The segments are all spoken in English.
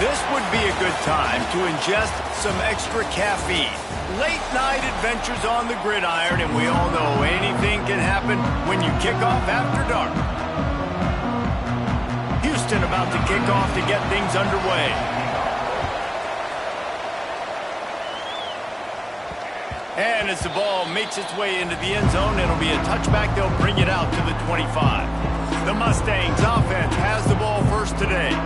This would be a good time to ingest some extra caffeine. Late night adventures on the gridiron, and we all know anything can happen when you kick off after dark. Houston about to kick off to get things underway. And as the ball makes its way into the end zone, it'll be a touchback. They'll bring it out to the 25. The Mustangs offense has the ball first today.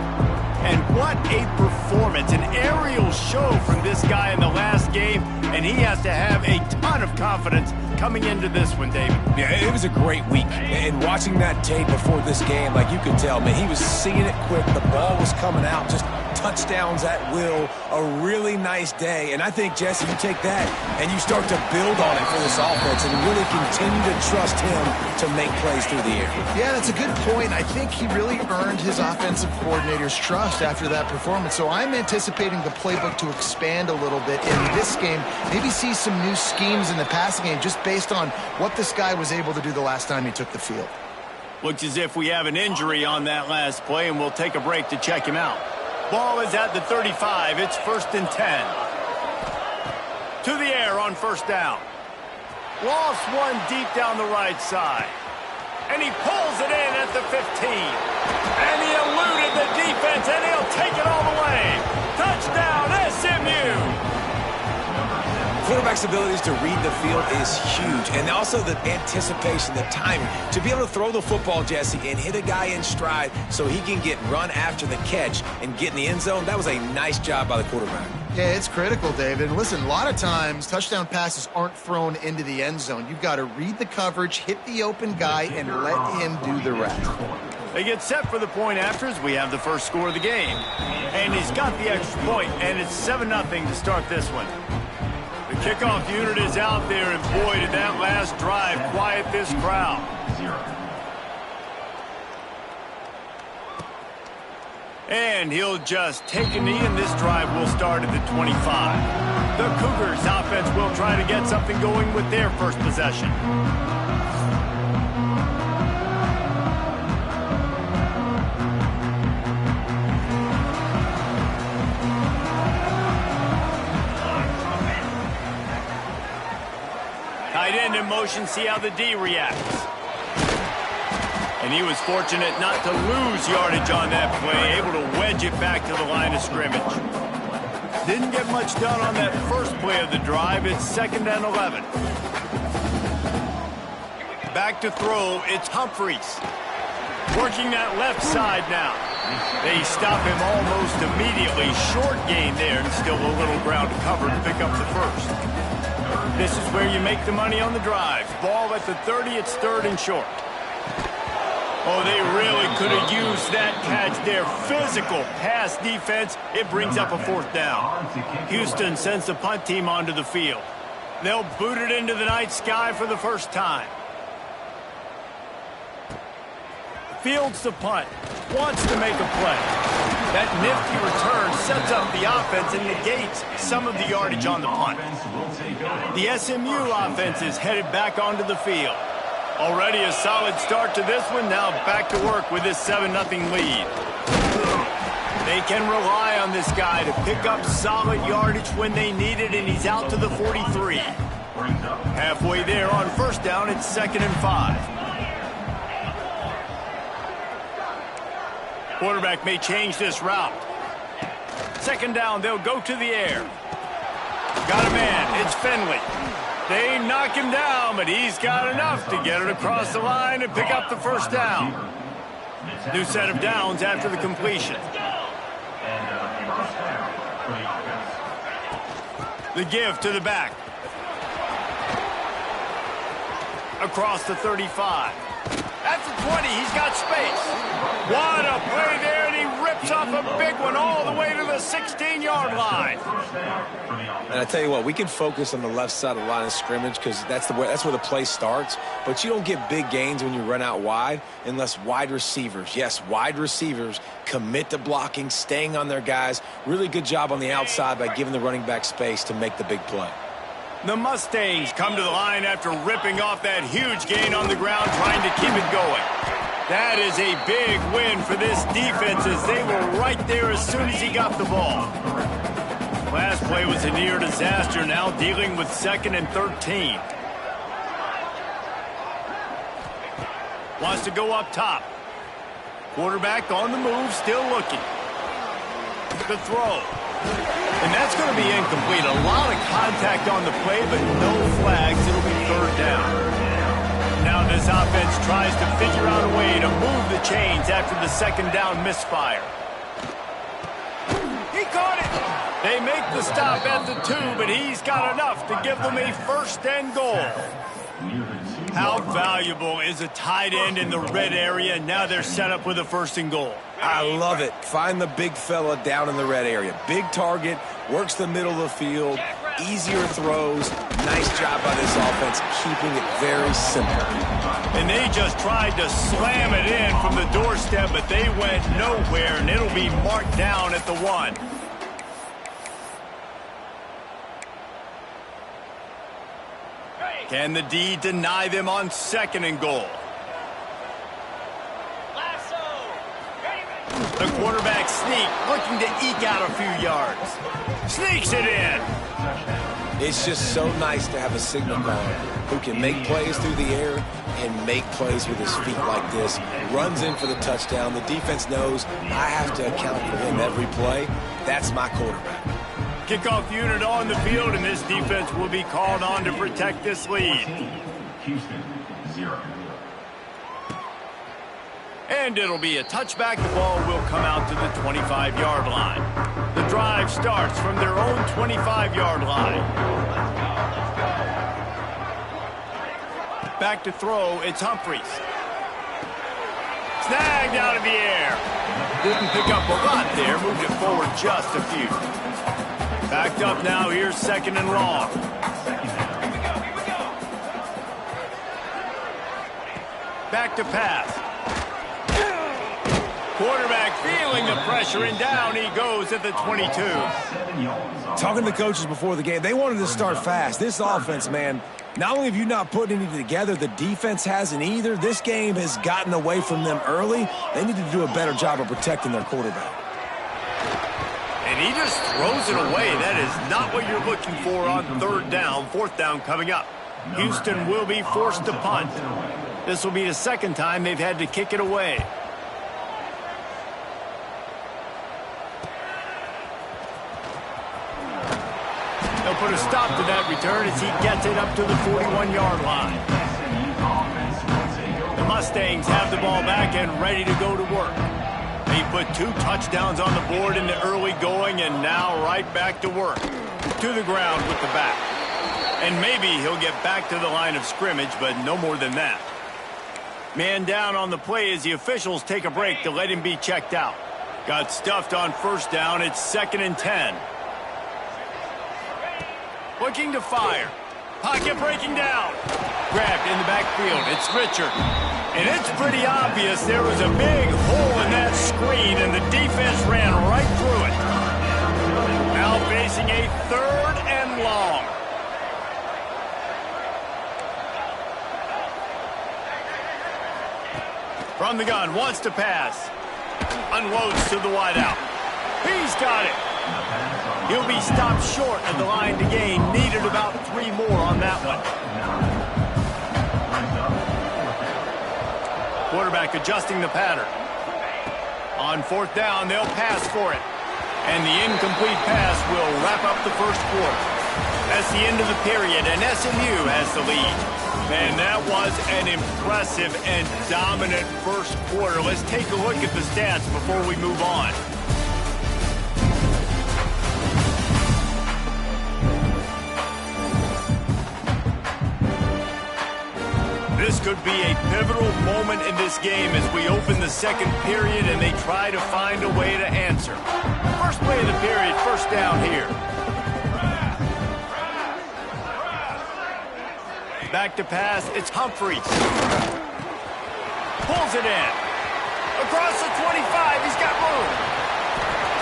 And what a performance, an aerial show from this guy in the last game, and he has to have a ton of confidence coming into this one, David. Yeah, it was a great week, and watching that tape before this game, like you could tell, man, he was seeing it quick, the ball was coming out, just touchdowns at will, a really nice day. And I think, Jesse, you take that and you start to build on it for this offense and really continue to trust him to make plays through the air. Yeah, that's a good point. I think he really earned his offensive coordinator's trust after that performance. So I'm anticipating the playbook to expand a little bit in this game, maybe see some new schemes in the passing game just based on what this guy was able to do the last time he took the field. Looks as if we have an injury on that last play, and we'll take a break to check him out. Ball is at the 35. It's 1st and 10. To the air on first down. Lost one deep down the right side. And he pulls it in at the 15. And he eluded the defense, and he'll take it all the way. Touchdown, SMU! Quarterback's abilities to read the field is huge, and also the anticipation, the timing. To be able to throw the football, Jesse, and hit a guy in stride so he can get run after the catch and get in the end zone, that was a nice job by the quarterback. Yeah, it's critical, David. Listen, a lot of times touchdown passes aren't thrown into the end zone. You've got to read the coverage, hit the open guy, and let him do the rest. They get set for the point after as we have the first score of the game. And he's got the extra point, and it's 7-0 to start this one. The kickoff unit is out there, and boy, did that last drive quiet this crowd. And he'll just take a knee, and this drive will start at the 25. The Cougars offense will try to get something going with their first possession. Tight end in motion, see how the D reacts. And he was fortunate not to lose yardage on that play, able to wedge it back to the line of scrimmage. Didn't get much done on that first play of the drive. It's 2nd and 11. Back to throw, it's Humphreys. Working that left side now. They stop him almost immediately. Short gain there, and still a little ground to cover to pick up the first. This is where you make the money on the drive. Ball at the 30, it's 3rd and short. Oh, they really could have used that catch there. Physical pass defense. It brings up a 4th down. Houston sends the punt team onto the field. They'll boot it into the night sky for the first time. Fields the punt. Wants to make a play. That nifty return sets up the offense and negates some of the yardage on the punt. The SMU offense is headed back onto the field. Already a solid start to this one. Now back to work with this 7-0 lead. They can rely on this guy to pick up solid yardage when they need it, and he's out to the 43. Halfway there on first down, it's 2nd and 5. Quarterback may change this route. 2nd down, they'll go to the air. Got a man, it's Finley. They knock him down, but he's got enough to get it across the line and pick up the first down. New set of downs after the completion. The give to the back. Across the 35. At the 20, he's got space. What a play there, and he rips off a big one all the way to the 16-yard line. And I tell you what, we can focus on the left side of the line of scrimmage because that's where the play starts. But you don't get big gains when you run out wide unless wide receivers, yes, wide receivers, commit to blocking, staying on their guys. Really good job on the outside by giving the running back space to make the big play. The Mustangs come to the line after ripping off that huge gain on the ground, trying to keep it going. That is a big win for this defense as they were right there as soon as he got the ball. Last play was a near disaster, now dealing with 2nd and 13. Wants to go up top. Quarterback on the move, still looking. The throw. And that's going to be incomplete. A lot of contact on the play, but no flags. It'll be 3rd down. Now this offense tries to figure out a way to move the chains after the 2nd down misfire. He caught it. They make the stop at the 2, but he's got enough to give them a 1st and goal. How valuable is a tight end in the red area? Now they're set up with a 1st and goal. I love it. Find the big fella down in the red area. Big target, works the middle of the field, easier throws. Nice job by this offense, keeping it very simple. And they just tried to slam it in from the doorstep, but they went nowhere, and it'll be marked down at the 1. Can the D deny them on 2nd and goal? The quarterback sneak, looking to eke out a few yards. Sneaks it in. It's just so nice to have a signal caller who can make plays through the air and make plays with his feet like this. Runs in for the touchdown. The defense knows I have to account for him every play. That's my quarterback. Kickoff unit on the field, and this defense will be called on to protect this lead. Houston, 0. And it'll be a touchback. The ball will come out to the 25-yard line. The drive starts from their own 25-yard line. Back to throw, it's Humphreys. Snagged out of the air. Didn't pick up a lot there, moved it forward just a few. Backed up now, here's 2nd and long. Back to pass. Quarterback feeling the pressure, and down he goes at the 22. Talking to the coaches before the game, they wanted to start fast. This offense, man, not only have you not put anything together, the defense hasn't either. This game has gotten away from them early. They need to do a better job of protecting their quarterback. And he just throws it away. That is not what you're looking for on 3rd down. 4th down coming up. Houston will be forced to punt. This will be the 2nd time they've had to kick it away. They'll put a stop to that return as he gets it up to the 41-yard line. The Mustangs have the ball back and ready to go to work. He put 2 touchdowns on the board in the early going, and now right back to work. To the ground with the back. And maybe he'll get back to the line of scrimmage, but no more than that. Man down on the play as the officials take a break to let him be checked out. Got stuffed on 1st down. It's 2nd and 10. Looking to fire. Pocket breaking down. Grabbed in the backfield. It's Richard. And it's pretty obvious there was a big hole in that screen, and the defense ran right through it. Now facing a 3rd and long. From the gun, wants to pass. Unloads to the wideout. He's got it. He'll be stopped short of the line to gain. Needed about 3 more on that one. Quarterback adjusting the pattern. On 4th down, they'll pass for it. And the incomplete pass will wrap up the 1st quarter. That's the end of the period, and SMU has the lead. Man, that was an impressive and dominant 1st quarter. Let's take a look at the stats before we move on. This could be a pivotal moment in this game as we open the 2nd period and they try to find a way to answer. First play of the period, 1st down here. Back to pass, it's Humphreys. Pulls it in. Across the 25, he's got room.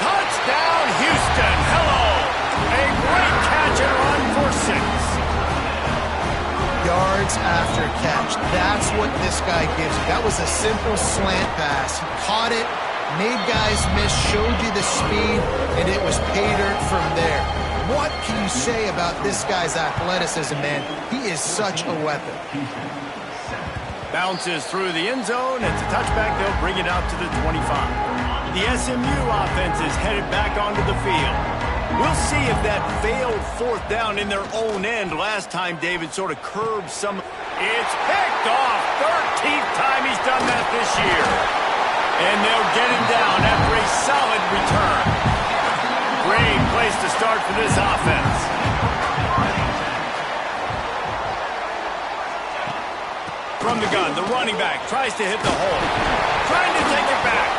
Touchdown, Houston. Hello. A great catch and run for 6. Yards after catch. That's what this guy gives you. That was a simple slant pass. He caught it, made guys miss, showed you the speed, and it was pay dirt from there. What can you say about this guy's athleticism, man? He is such a weapon. Bounces through the end zone. It's a touchback. They'll bring it out to the 25. The SMU offense is headed back onto the field. We'll see if that failed fourth down in their own end last time David sort of curbed some. It's picked off. 13th time he's done that this year. And they'll get him down after a solid return. Great place to start for this offense. From the gun, the running back tries to hit the hole. Trying to take it back.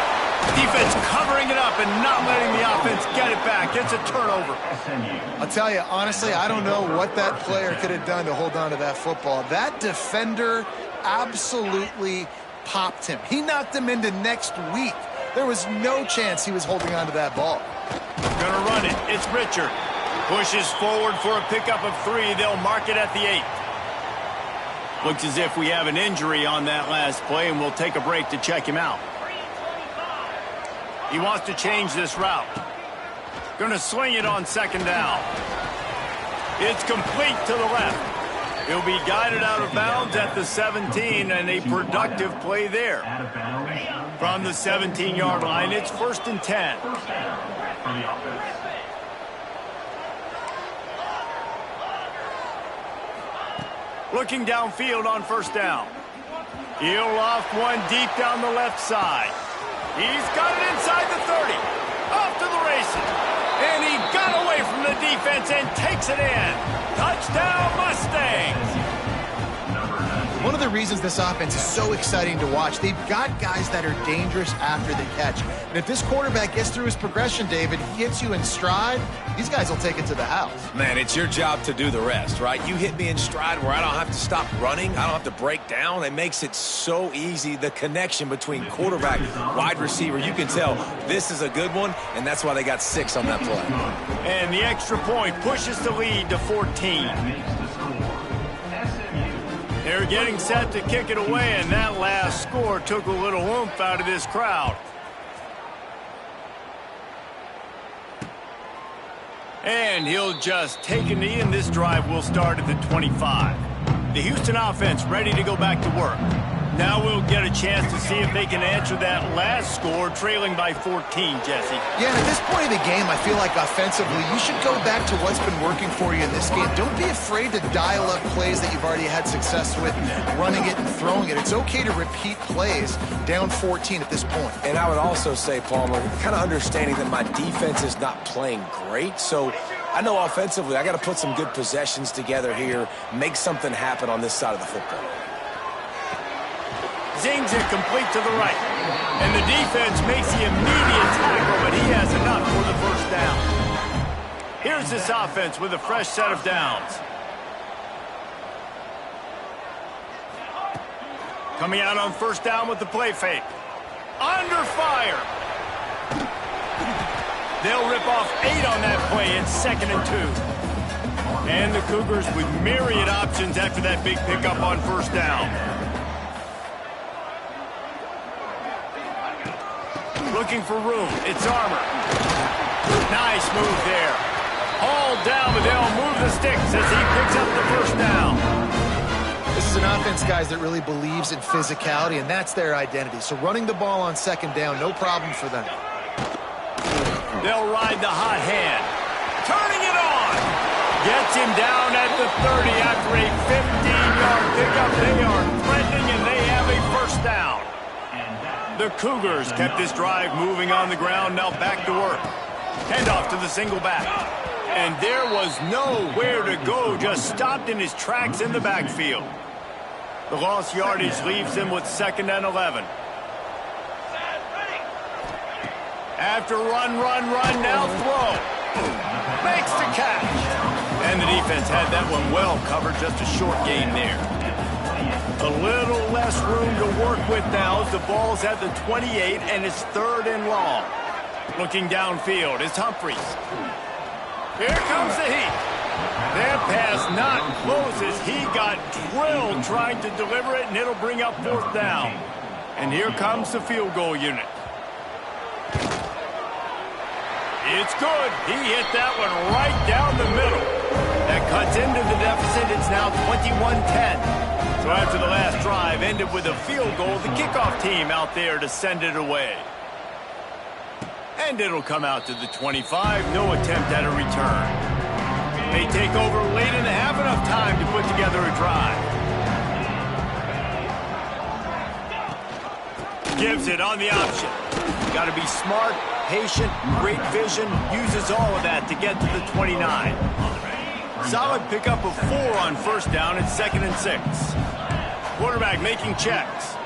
Defense covering it up and not letting the offense get it back. It's a turnover. I'll tell you, honestly, I don't know what that player could have done to hold on to that football. That defender absolutely popped him. He knocked him into next week. There was no chance he was holding on to that ball. Gonna run it. It's Richard. Pushes forward for a pickup of 3. They'll mark it at the 8. Looks as if we have an injury on that last play, and we'll take a break to check him out. He wants to change this route. Gonna swing it on second down. It's complete to the left. He'll be guided out of bounds at the 17, and a productive play there. From the 17-yard line, it's 1st and 10. Looking downfield on 1st down. He'll loft one deep down the left side. He's got it inside the 30. Off to the races. And he got away from the defense and takes it in. Touchdown, Mustangs. One of the reasons this offense is so exciting to watch, they've got guys that are dangerous after the catch. And if this quarterback gets through his progression, David, he hits you in stride, these guys will take it to the house. Man, it's your job to do the rest, right? You hit me in stride where I don't have to stop running. I don't have to break down. It makes it so easy. The connection between quarterback, wide receiver, you can tell this is a good one, and that's why they got 6 on that play. And the extra point pushes the lead to 14. They're getting set to kick it away, and that last score took a little oomph out of this crowd. And he'll just take a knee, and this drive will start at the 25. The Houston offense ready to go back to work. Now we'll get a chance to see if they can answer that last score, trailing by 14, Jesse. Yeah, and at this point of the game, I feel like offensively, you should go back to what's been working for you in this game. Don't be afraid to dial up plays that you've already had success with, running it and throwing it. It's okay to repeat plays down 14 at this point. And I would also say, Palmer, kind of understanding that my defense is not playing great, so I know offensively I got to put some good possessions together here, make something happen on this side of the football. Zings it complete to the right. And the defense makes the immediate tackle, but he has enough for the 1st down. Here's this offense with a fresh set of downs. Coming out on 1st down with the play fake. Under fire. They'll rip off 8 on that play. It's 2nd and 2. And the Cougars with myriad options after that big pickup on 1st down. Looking for room. It's Armour. Nice move there. Hauled down, but they'll move the sticks as he picks up the 1st down. This is an offense, guys, that really believes in physicality, and that's their identity. So running the ball on 2nd down, no problem for them. They'll ride the hot hand. Turning it on. Gets him down at the 30 after a 15-yard pickup. They are threatening, and they have a 1st down. The Cougars kept this drive moving on the ground, now back to work. Handoff to the single back. And there was nowhere to go, just stopped in his tracks in the backfield. The lost yardage leaves him with 2nd and 11. After run, now throw. Makes the catch. And the defense had that one well covered, just a short gain there. A little less room to work with now as the ball's at the 28 and it's 3rd and long. Looking downfield is Humphreys. Here comes the heat. That pass not close as he got drilled trying to deliver it, and it'll bring up 4th down. And here comes the field goal unit. It's good. He hit that one right down the middle. That cuts into the deficit. It's now 21-10. So after the last drive ended with a field goal, the kickoff team out there to send it away. And it'll come out to the 25. No attempt at a return. They take over late in the half, enough time to put together a drive. Gives it on the option. Got to be smart, patient, great vision. Uses all of that to get to the 29. Solid pickup of 4 on 1st down. It's 2nd and 6. Quarterback making checks.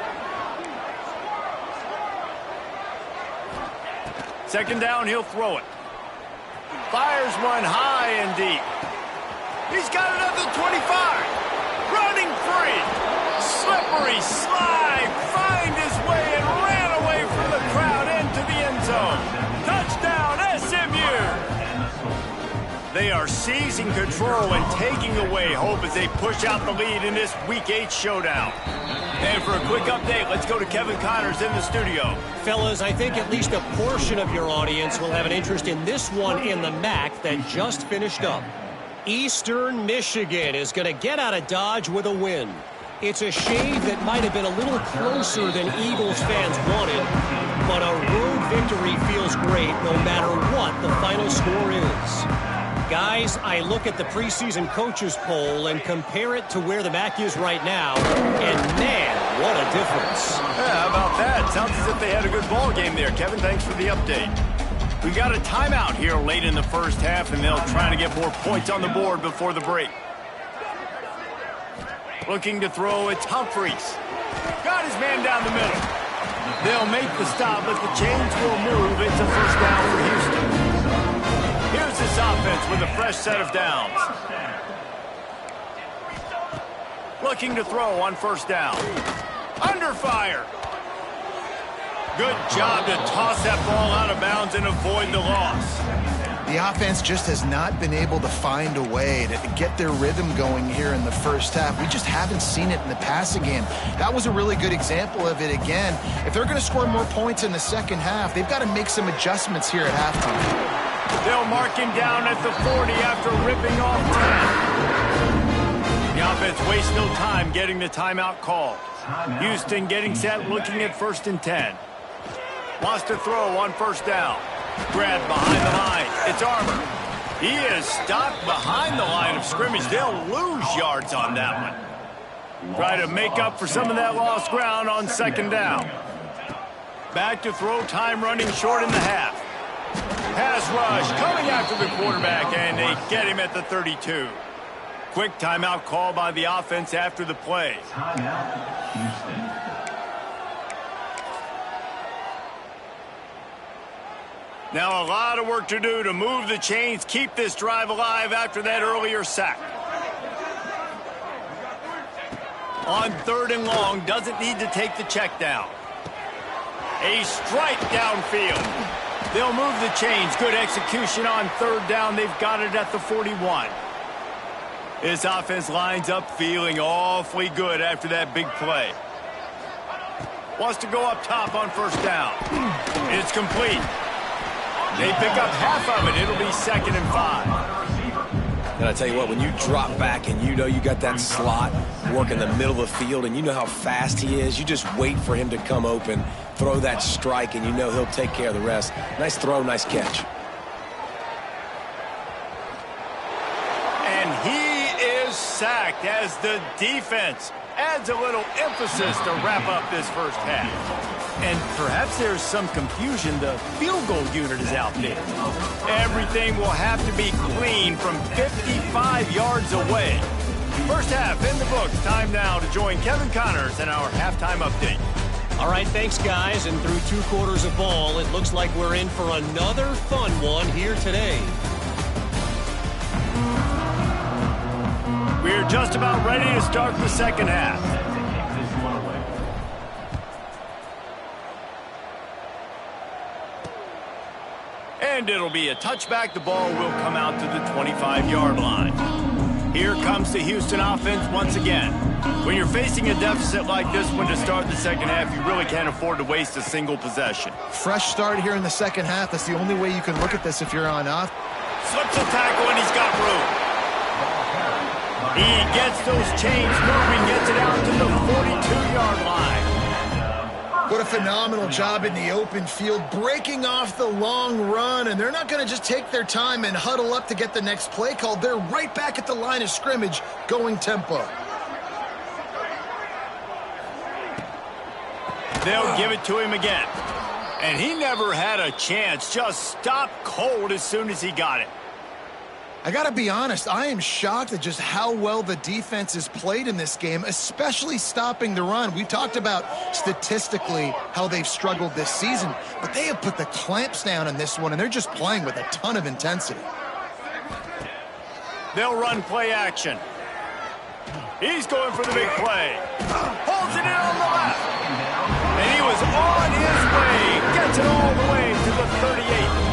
2nd down, he'll throw it. Fires one high and deep. He's got it up to 25. Running free. Slippery slide. Find his way and ran away from the crowd into the end zone. Touchdown, SMU. They are seizing control and taking away hope as they push out the lead in this Week 8 showdown. And for a quick update, let's go to Kevin Connors in the studio. Fellas, I think at least a portion of your audience will have an interest in this one in the MAC that just finished up. Eastern Michigan is going to get out of Dodge with a win. It's a shave that might have been a little closer than Eagles fans wanted, but a road victory feels great no matter what the final score is. Guys, I look at the preseason coaches poll and compare it to where the MAC is right now, and man, what a difference. Yeah, how about that? Sounds as if they had a good ball game there. Kevin, thanks for the update. We got a timeout here late in the first half, and they'll try to get more points on the board before the break. Looking to throw, it's Humphreys. Got his man down the middle. They'll make the stop, but the chains will move. It's a 1st down for Houston. Here's this offense with a fresh set of downs. Looking to throw on 1st down. Under fire. Good job to toss that ball out of bounds and avoid the loss. The offense just has not been able to find a way to get their rhythm going here in the first half. We just haven't seen it in the passing game. That was a really good example of it again. If they're going to score more points in the second half, they've got to make some adjustments here at halftime. They'll mark him down at the 40 after ripping off 10. The offense wastes no time getting the timeout called. Houston getting set, looking at 1st and 10. Wants to throw on 1st down. Grab behind the line. It's Armour. He is stopped behind the line of scrimmage. They'll lose yards on that one. Try to make up for some of that lost ground on 2nd down. Back to throw, time running short in the half. Pass rush coming after the quarterback, and they get him at the 32. Quick timeout call by the offense after the play. Timeout, Houston. Now a lot of work to do to move the chains, keep this drive alive after that earlier sack. On 3rd and long, doesn't need to take the check down. A strike downfield. They'll move the chains. Good execution on 3rd down. They've got it at the 41. This offense lines up feeling awfully good after that big play. Wants to go up top on 1st down. It's complete. They pick up half of it. It'll be 2nd and 5. And I tell you what, when you drop back and you know you got that slot work in the middle of the field and you know how fast he is, you just wait for him to come open, throw that strike, and you know he'll take care of the rest. Nice throw, nice catch. And he is sacked as the defense adds a little emphasis to wrap up this first half. And perhaps there's some confusion. The field goal unit is out there. Everything will have to be clean from 55 yards away. First half in the books. Time now to join Kevin Connors in our halftime update. All right, thanks, guys. And through 2 quarters of ball, it looks like we're in for another fun one here today. We're just about ready to start the second half. And it'll be a touchback. The ball will come out to the 25-yard line. Here comes the Houston offense once again. When you're facing a deficit like this one to start the second half, you really can't afford to waste a single possession. Fresh start here in the second half. That's the only way you can look at this if you're on off. Slips a tackle, and he's got room. He gets those chains moving, gets it out to the 42-yard line. What a phenomenal job in the open field, breaking off the long run, and they're not going to just take their time and huddle up to get the next play called. They're right back at the line of scrimmage, going tempo. They'll give it to him again. And he never had a chance, just stopped cold as soon as he got it. I got to be honest, I am shocked at just how well the defense has played in this game, especially stopping the run. We talked about statistically how they've struggled this season, but they have put the clamps down in this one, and they're just playing with a ton of intensity. They'll run play action. He's going for the big play. Holds it in on the left. And he was on his way. Gets it all the way to the 38.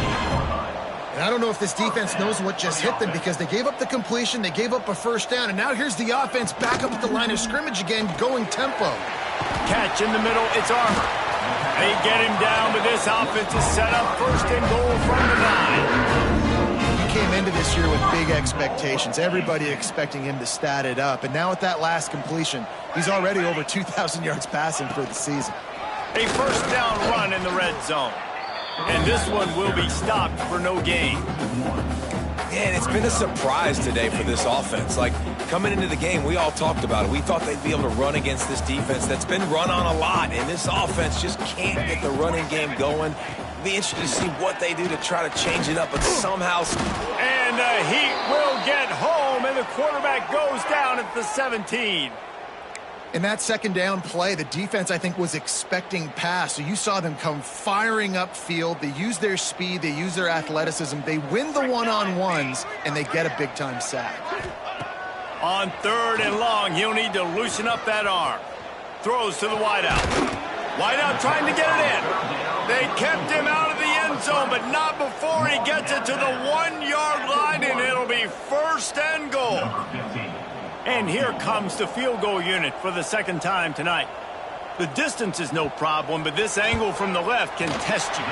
And I don't know if this defense knows what just hit them, because they gave up the completion, they gave up a first down, and now here's the offense back up at the line of scrimmage again, going tempo. Catch in the middle, it's Armour. They get him down, but this offense is set up first and goal from the 9. He came into this year with big expectations, everybody expecting him to stat it up, and now with that last completion, he's already over 2,000 yards passing for the season. A first down run in the red zone. And this one will be stopped for no gain. Man, it's been a surprise today for this offense. Like, coming into the game, we all talked about it. We thought they'd be able to run against this defense that's been run on a lot, and this offense just can't get the running game going. Be interested to see what they do to try to change it up, but somehow... And the Heat will get home, and the quarterback goes down at the 17. In that second down play, the defense, I think, was expecting pass. So you saw them come firing upfield. They use their speed. They use their athleticism. They win the one-on-ones, and they get a big-time sack. On third and long, he'll need to loosen up that arm. Throws to the wideout. Wideout trying to get it in. They kept him out of the end zone, but not before he gets it to the 1-yard line, and it'll be first and goal. And here comes the field goal unit for the second time tonight. The distance is no problem, but this angle from the left can test you.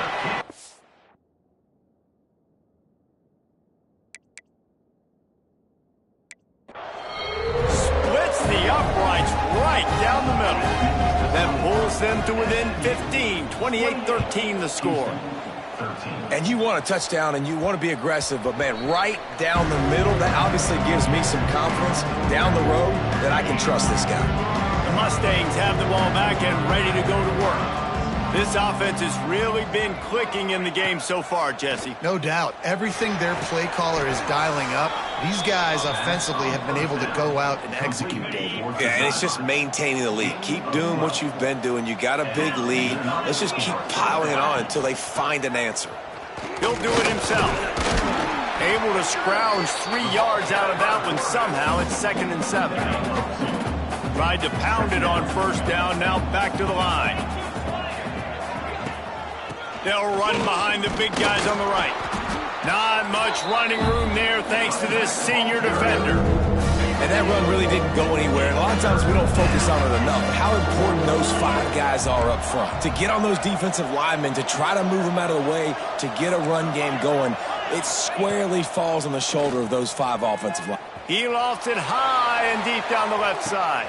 Splits the uprights right down the middle. That pulls them to within 15, 28-13 the score. And you want a touchdown and you want to be aggressive, but, man, right down the middle, that obviously gives me some confidence down the road that I can trust this guy. The Mustangs have the ball back and ready to go to work. This offense has really been clicking in the game so far, Jesse. No doubt. Everything their play caller is dialing up, these guys offensively have been able to go out and execute, David. Yeah, and it's just maintaining the lead. Keep doing what you've been doing. You got a big lead. Let's just keep piling it on until they find an answer. He'll do it himself. Able to scrounge 3 yards out of that one somehow. It's 2nd and 7. Tried to pound it on first down. Now back to the line. They'll run behind the big guys on the right. Not much running room there thanks to this senior defender. And that run really didn't go anywhere. And a lot of times we don't focus on it enough. How important those 5 guys are up front. To get on those defensive linemen, to try to move them out of the way, to get a run game going, it squarely falls on the shoulder of those 5 offensive linemen. He lofts it high and deep down the left side.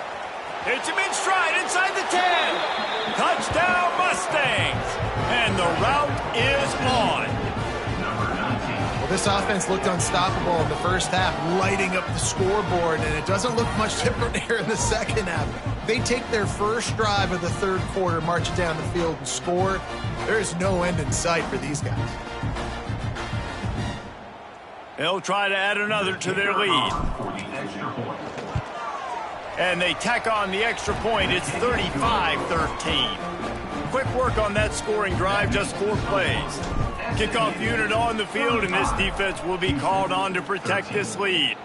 Hits him in stride inside the 10. Touchdown Mustangs. And the route is on. Well, this offense looked unstoppable in the first half, lighting up the scoreboard, and it doesn't look much different here in the second half. They take their first drive of the third quarter, march it down the field, and score. There is no end in sight for these guys. They'll try to add another to their lead. And they tack on the extra point. It's 35-13. Quick work on that scoring drive, just 4 plays. Kickoff unit on the field, and this defense will be called on to protect this lead.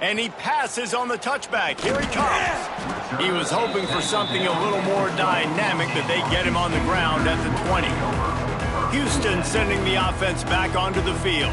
And he passes on the touchback. Here he comes. He was hoping for something a little more dynamic, but they get him on the ground at the 20. Houston sending the offense back onto the field.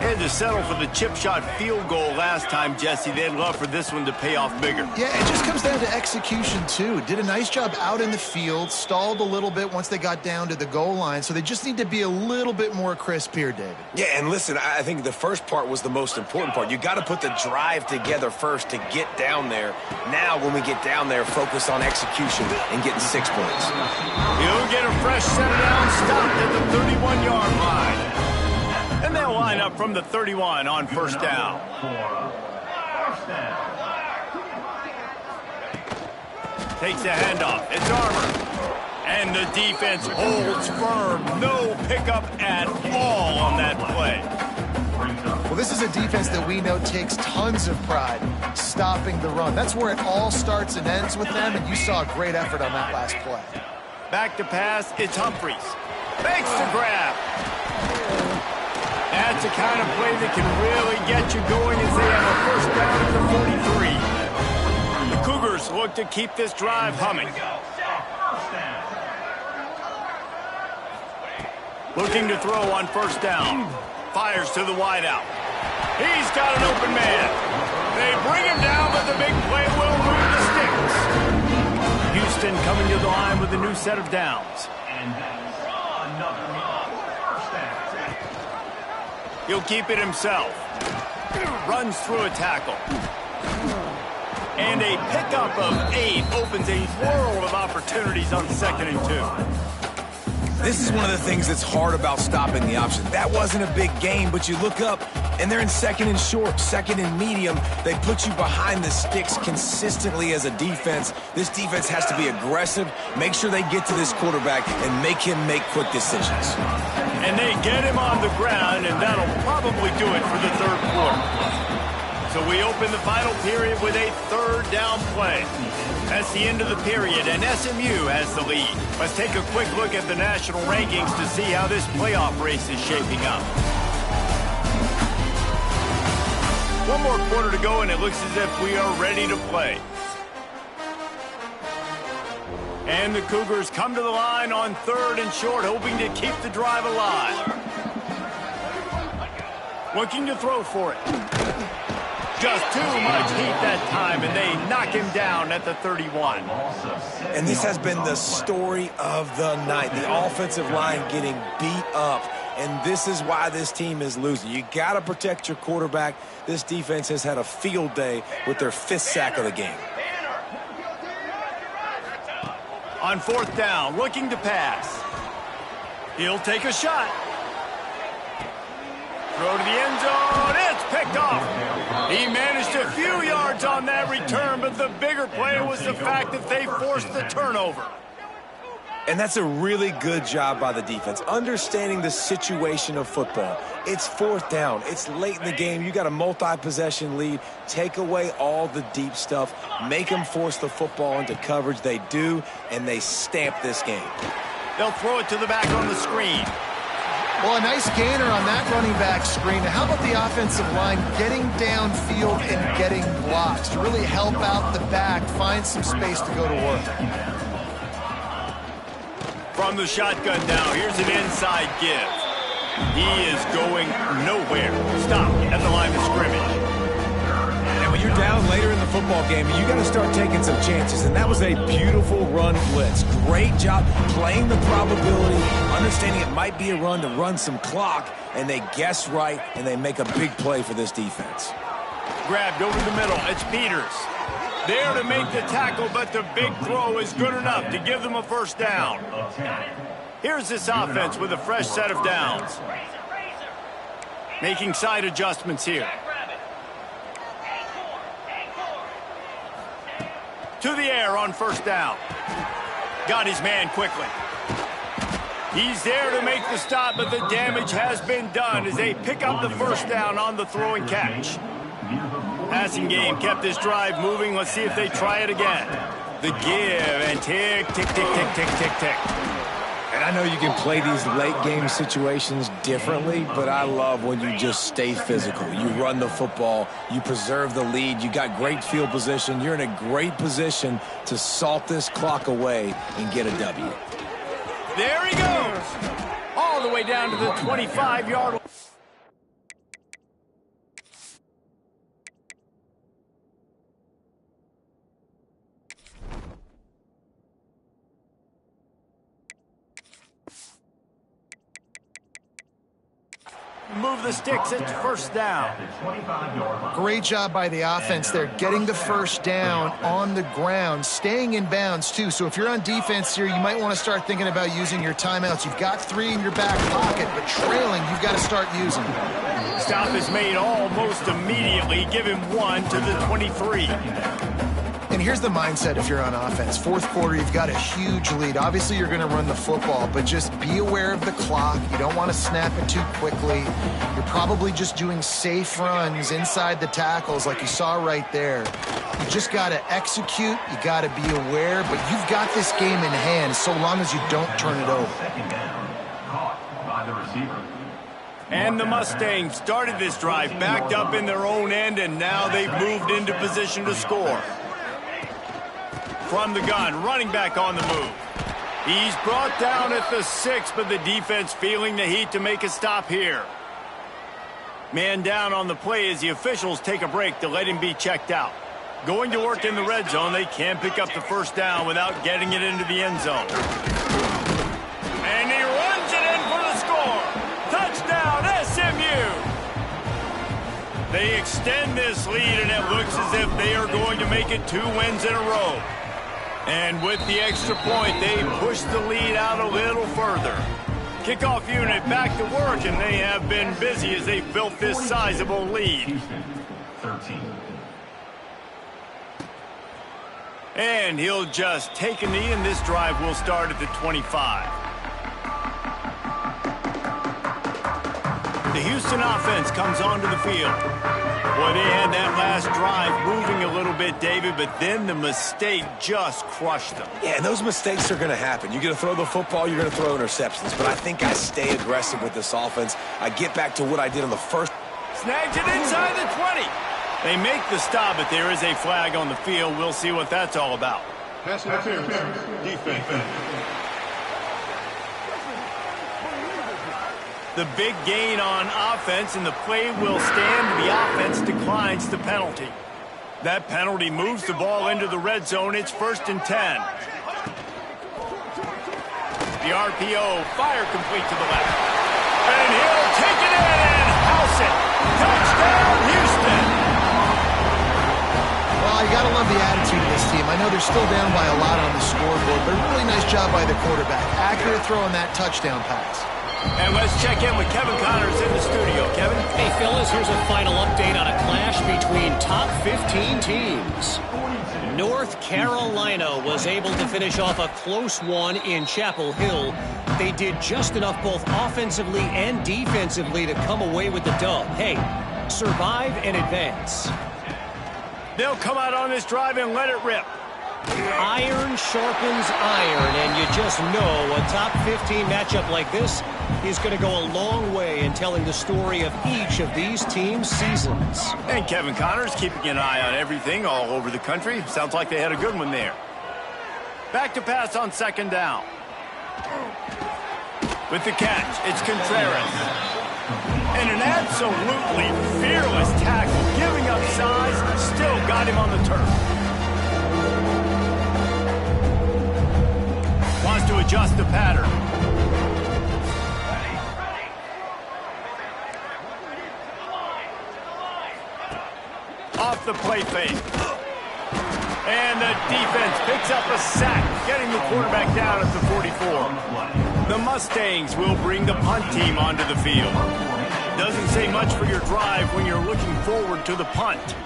They had to settle for the chip shot field goal last time, Jesse. They'd love for this one to pay off bigger. Yeah, it just comes down to execution, too. Did a nice job out in the field, stalled a little bit once they got down to the goal line, so they just need to be a little bit more crisp here, David. Yeah, and listen, I think the first part was the most important part. You got to put the drive together first to get down there. Now, when we get down there, focus on execution and getting 6 points. He'll get a fresh set down, stopped at the 31-yard line. And they'll line up from the 31 on first down. Takes a handoff. It's Armour. And the defense holds firm. No pickup at all on that play. Well, this is a defense that we know takes tons of pride stopping the run. That's where it all starts and ends with them, and you saw a great effort on that last play. Back to pass. It's Humphries. Makes the grab. That's the kind of play that can really get you going as they have a first down at the 43. The Cougars look to keep this drive humming. Looking to throw on first down. Fires to the wideout. He's got an open man. They bring him down, but the big play will move the sticks. Houston coming to the line with a new set of downs. He'll keep it himself. Runs through a tackle. And a pickup of 8 opens a world of opportunities on 2nd and 2. This is one of the things that's hard about stopping the option. That wasn't a big gain, but you look up, and they're in 2nd and short, 2nd and medium. They put you behind the sticks consistently as a defense. This defense has to be aggressive, make sure they get to this quarterback, and make him make quick decisions. And they get him on the ground, and that'll probably do it for the 3rd quarter. So we open the final period with a 3rd down play. That's the end of the period, and SMU has the lead. Let's take a quick look at the national rankings to see how this playoff race is shaping up. One more quarter to go, and it looks as if we are ready to play. And the Cougars come to the line on 3rd and short, hoping to keep the drive alive. Looking to throw for it. Just too much heat that time, and they knock him down at the 31. And this has been the story of the night. The offensive line getting beat up, and this is why this team is losing. You got to protect your quarterback. This defense has had a field day with their 5th sack of the game. On 4th down, looking to pass. He'll take a shot. Throw to the end zone. It's picked off. He managed a few yards on that return, but the bigger play was the fact that they forced the turnover. And that's a really good job by the defense, understanding the situation of football. It's 4th down. It's late in the game. You got a multi-possession lead. Take away all the deep stuff. Make them force the football into coverage. They do, and they stamp this game. They'll throw it to the back on the screen. Well, a nice gainer on that running back screen. How about the offensive line getting downfield and getting blocks to really help out the back, find some space to go to work? From the shotgun now, here's an inside give. He is going nowhere. Stop at the line of scrimmage. And when you're down later in the football game, you got to start taking some chances. And that was a beautiful run blitz. Great job playing the probability, understanding it might be a run to run some clock, and they guess right, and they make a big play for this defense. Grabbed over the middle. It's Peters. There to make the tackle, but the big throw is good enough to give them a first down. Here's this offense with a fresh set of downs. Making side adjustments here. To the air on first down. Got his man quickly. He's there to make the stop, but the damage has been done as they pick up the first down on the throw and catch. Passing game kept this drive moving. Let's see if they try it again. The give and tick, tick, tick, tick, tick, tick, tick. And I know you can play these late game situations differently, but I love when you just stay physical. You run the football, you preserve the lead, you got great field position. You're in a great position to salt this clock away and get a W. There he goes. All way down to the 25-yard line. Move the sticks, it's first down. Great job by the offense there, getting the first down on the ground, staying in bounds too. So if you're on defense here, you might want to start thinking about using your timeouts. You've got 3 in your back pocket, but trailing, you've got to start using them. Stop is made almost immediately. Give him 1 to the 23. And here's the mindset if you're on offense. Fourth quarter, you've got a huge lead. Obviously, you're going to run the football, but just be aware of the clock. You don't want to snap it too quickly. You're probably just doing safe runs inside the tackles like you saw right there. You just got to execute. You got to be aware, but you've got this game in hand so long as you don't turn it over. Caught by the receiver. And the Mustangs started this drive backed up in their own end, and now they've moved into position to score. From the gun, running back on the move. He's brought down at the 6, but the defense feeling the heat to make a stop here. Man down on the play as the officials take a break to let him be checked out. Going to work in the red zone, they can't pick up the first down without getting it into the end zone. And he runs it in for the score. Touchdown, SMU! They extend this lead, and it looks as if they are going to make it 2 wins in a row. And with the extra point, they push the lead out a little further. Kickoff unit back to work, and they have been busy as they built this sizable lead. Houston, 13. And he'll just take a knee, and this drive will start at the 25. The Houston offense comes onto the field. Boy, they had that last drive moving a little bit, David, but then the mistake just crushed them. Yeah, and those mistakes are going to happen. You're going to throw the football, you're going to throw interceptions. But I think I stay aggressive with this offense. I get back to what I did on the first. Snags it inside the 20. They make the stop, but there is a flag on the field. We'll see what that's all about. Pass interference. Defense. The big gain on offense, and the play will stand. The offense declines the penalty. That penalty moves the ball into the red zone. It's 1st and 10. The RPO, fire complete to the left. And he'll take it in and house it. Touchdown, Houston! Well, you got to love the attitude of this team. I know they're still down by a lot on the scoreboard, but a really nice job by the quarterback. Accurate throw on that touchdown pass. And let's check in with Kevin Connors in the studio. Kevin? Hey, fellas, here's a final update on a clash between top 15 teams. North Carolina was able to finish off a close one in Chapel Hill. They did just enough both offensively and defensively to come away with the dub. Hey, survive and advance. They'll come out on this drive and let it rip. Iron sharpens iron, and you just know a top 15 matchup like this is going to go a long way in telling the story of each of these teams' seasons. And Kevin Connors keeping an eye on everything all over the country. Sounds like they had a good one there. Back to pass on 2nd down. With the catch, it's Contreras. And an absolutely fearless tackle, giving up size, still got him on the turf. Wants to adjust the pattern. Off the play fake. And the defense picks up a sack, getting the quarterback down at the 44. The Mustangs will bring the punt team onto the field. Doesn't say much for your drive when you're looking forward to the punt.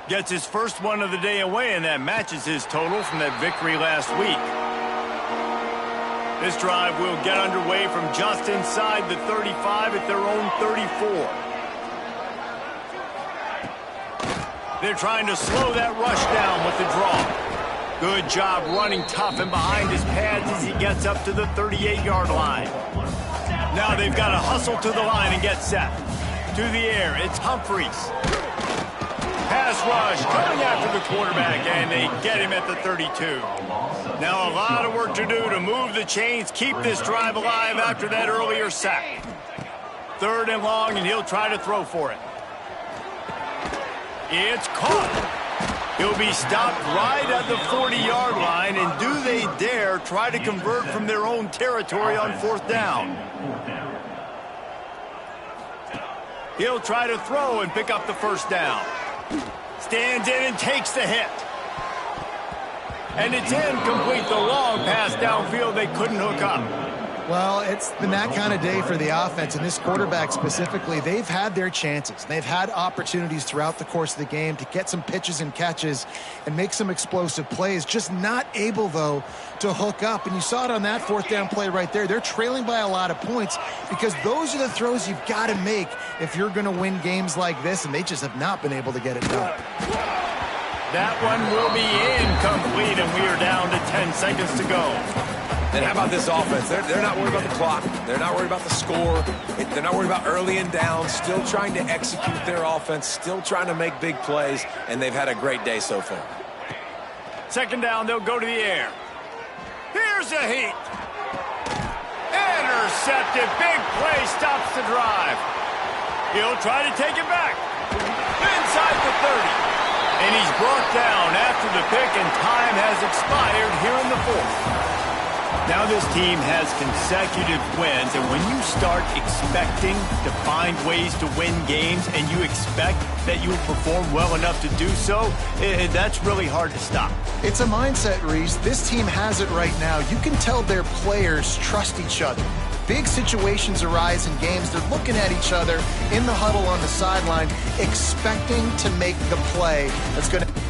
Gets his first one of the day away, and that matches his total from that victory last week. This drive will get underway from just inside the 35 at their own 34. They're trying to slow that rush down with the draw. Good job running tough and behind his pads as he gets up to the 38-yard line. Now they've got to hustle to the line and get set. To the air, it's Humphreys. pass rush coming after the quarterback, and they get him at the 32. Now a lot of work to do to move the chains, keep this drive alive after that earlier sack. 3rd and long, and he'll try to throw for it. It's caught. He'll be stopped right at the 40-yard line, and do they dare try to convert from their own territory on 4th down? He'll try to throw and pick up the 1st down. Stands in and takes the hit. And it's incomplete. The long pass downfield they couldn't hook up. Well, it's been that kind of day for the offense, and this quarterback specifically. They've had their chances. They've had opportunities throughout the course of the game to get some pitches and catches and make some explosive plays, just not able, though, to hook up. And you saw it on that 4th down play right there. They're trailing by a lot of points because those are the throws you've got to make if you're going to win games like this, and they just have not been able to get it done. That one will be incomplete, and we are down to 10 seconds to go. And how about this offense? They're not worried about the clock. They're not worried about the score. They're not worried about early and down. Still trying to execute their offense. Still trying to make big plays. And they've had a great day so far. 2nd down, they'll go to the air. Here's a heat. Intercepted. Big play stops the drive. He'll try to take it back. Inside the 30. And he's brought down after the pick, and time has expired here in the 4th. Now this team has consecutive wins, and when you start expecting to find ways to win games and you expect that you will perform well enough to do so, that's really hard to stop. It's a mindset, Reese. This team has it right now. You can tell their players trust each other. Big situations arise in games. They're looking at each other in the huddle on the sideline, expecting to make the play that's going to...